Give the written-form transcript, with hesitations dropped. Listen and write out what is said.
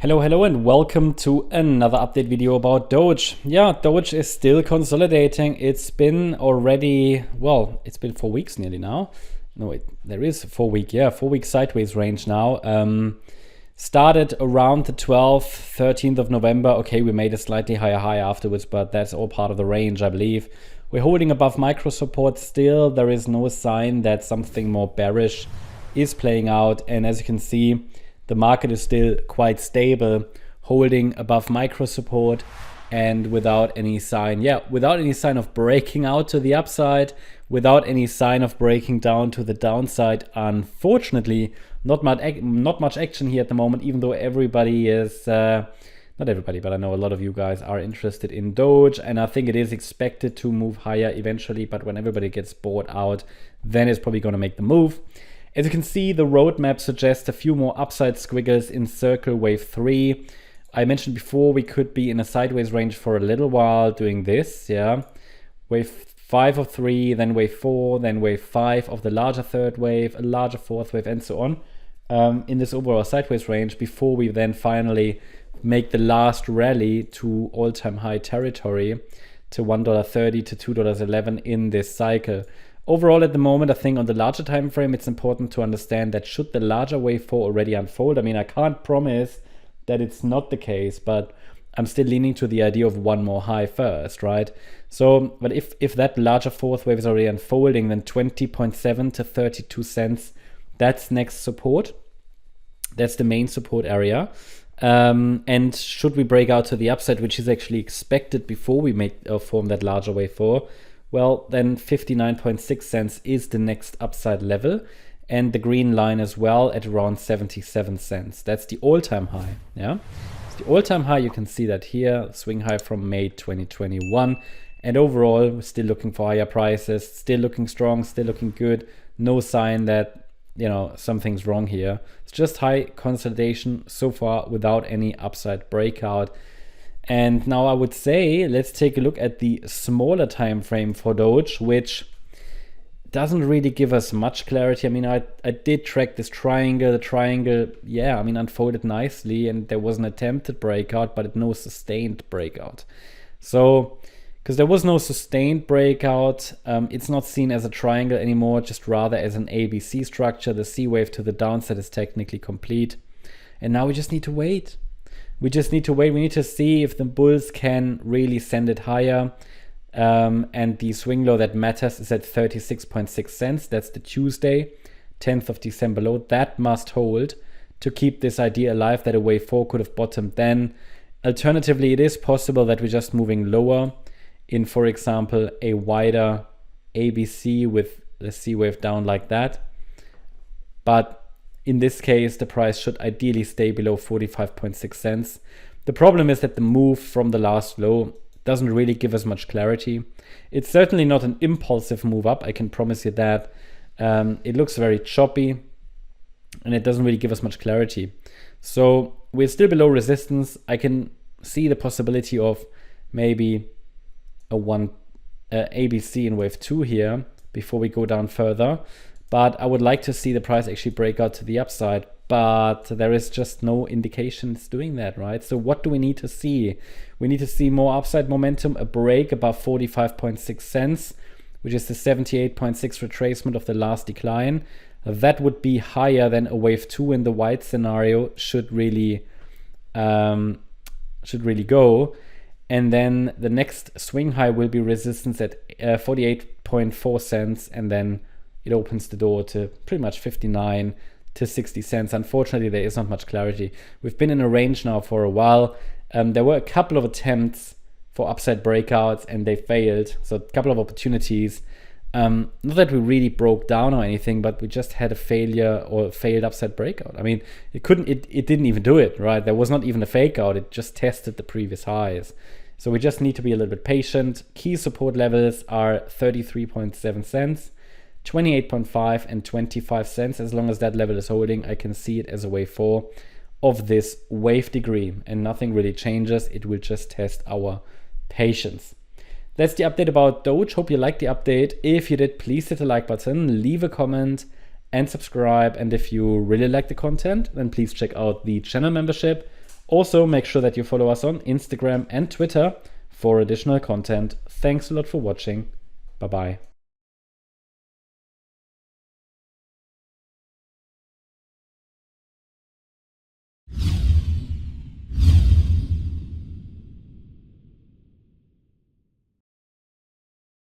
Hello and welcome to another update video about Doge. Yeah, Doge is still consolidating. It's been already, well, it's been 4 weeks nearly now. No, there is 4 week sideways range now. Started around the 12th, 13th of November. Okay, we made a slightly higher high afterwards, but that's all part of the range, I believe. We're holding above micro support still. There is no sign that something more bearish is playing out. And as you can see, the market is still quite stable, holding above micro support and without any sign, without any sign of breaking out to the upside, without any sign of breaking down to the downside. Unfortunately, not much action here at the moment, even though everybody is, not everybody, but I know a lot of you guys are interested in Doge, and I think it is expected to move higher eventually, but when everybody gets bought out, then it's probably going to make the move. As you can see, the roadmap suggests a few more upside squiggles in circle wave 3. I mentioned before we could be in a sideways range for a little while doing this, Wave 5 of 3, then wave 4, then wave 5 of the larger third wave, a larger fourth wave, and so on, in this overall sideways range before we then finally make the last rally to all-time high territory to $1.30 to $2.11 in this cycle. Overall, at the moment, I think on the larger time frame, it's important to understand that should the larger wave 4 already unfold, I mean, I can't promise that it's not the case, but I'm still leaning to the idea of one more high first, right? So, but if that larger fourth wave is already unfolding, then 20.7 to 32 cents, that's next support. That's the main support area. And should we break out to the upside, which is actually expected before we make form that larger wave 4, well, then 59.6 cents is the next upside level, and the green line as well at around 77 cents. That's the all-time high, It's the all-time high. You can see that here, swing high from May 2021. And overall, we're still looking for higher prices, still looking strong, still looking good. No sign that, something's wrong here. It's just high consolidation so far without any upside breakout. And now I would say, let's take a look at the smaller time frame for Doge, which doesn't really give us much clarity. I mean, I did track this triangle. The triangle, unfolded nicely, and there was an attempted breakout, but no sustained breakout. So, because there was no sustained breakout, it's not seen as a triangle anymore, just rather as an ABC structure. The C wave to the downside is technically complete. And now we just need to wait. We need to see if the bulls can really send it higher. And the swing low that matters is at 36.6 cents. That's the Tuesday, 10th of December low. That must hold to keep this idea alive that a wave 4 could have bottomed then. Alternatively, it is possible that we're just moving lower in, for example, a wider ABC with the C wave down like that. But in this case, the price should ideally stay below 45.6 cents. The problem is that the move from the last low doesn't really give us much clarity. It's certainly not an impulsive move up, I can promise you that. It looks very choppy, and it doesn't really give us much clarity. So we're still below resistance. I can see the possibility of maybe a ABC in wave 2 here before we go down further. But I would like to see the price actually break out to the upside. But there is just no indications doing that, right? So what do we need to see? We need to see more upside momentum, a break above 45.6 cents, which is the 78.6 retracement of the last decline. That would be higher than a wave 2 in the white scenario should really go. And then the next swing high will be resistance at 48.4 cents, and then it opens the door to pretty much 59 to 60 cents. Unfortunately, there is not much clarity. We've been in a range now for a while. There were a couple of attempts for upside breakouts, and they failed. So a couple of opportunities. Not that we really broke down or anything, but we just had a failure or failed upside breakout. I mean, it didn't even do it, right? There was not even a fake out. It just tested the previous highs. So we just need to be a little bit patient. Key support levels are 33.7 cents. 28.5 and 25 cents. As long as that level is holding, I can see it as a wave 4 of this wave degree, and nothing really changes. It will just test our patience. That's the update about Doge. Hope you liked the update. If you did, please hit the like button, leave a comment, and subscribe. And if you really like the content, then please check out the channel membership Also, make sure that you follow us on Instagram and Twitter for additional content. Thanks a lot for watching. Bye-bye.